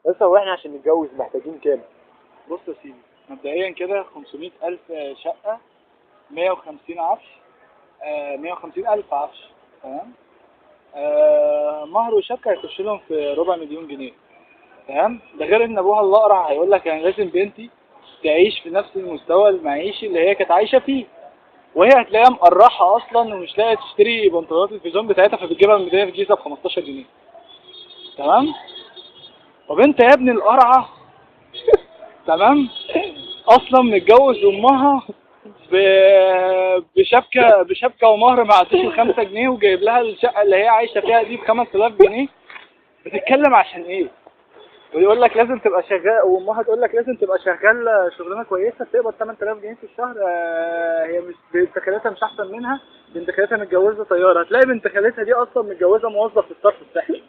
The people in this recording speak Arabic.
بس هو احنا عشان نتجوز محتاجين كام؟ بص يا سيدي، مبدئيا كده 500,000 شقة، 150 عفش، 150,000 عفش، تمام. مهر وشبكة هيخش لهم في ربع مليون جنيه، تمام. ده غير ان ابوها الاقرع هيقول لك يعني لازم بنتي تعيش في نفس المستوى المعيشي اللي هي كانت عايشه فيه، وهي هتلاقيها مقرحه اصلا ومش لاقيه تشتري بنطلونات الفيزون بتاعتها، فبتجيبها من ميدان الجيزه ب 15 جنيه، تمام. طب انت يا ابني القرعه، تمام، اصلا متجوز امها بشبكه ومهر ما عدوش ال 5 جنيه، وجايب لها الشقه اللي هي عايشه فيها دي ب 5000 جنيه. بتتكلم عشان ايه؟ ويقول لك لازم تبقى شغال، وامها تقول لك لازم تبقى شغال شغلانه كويسه بتقبض 8000 جنيه في الشهر. هي مش بنت خالتها مش احسن منها، بنت خالتها متجوزه طياره، هتلاقي بنت خالتها دي اصلا متجوزه موظف في الصرف الصحي.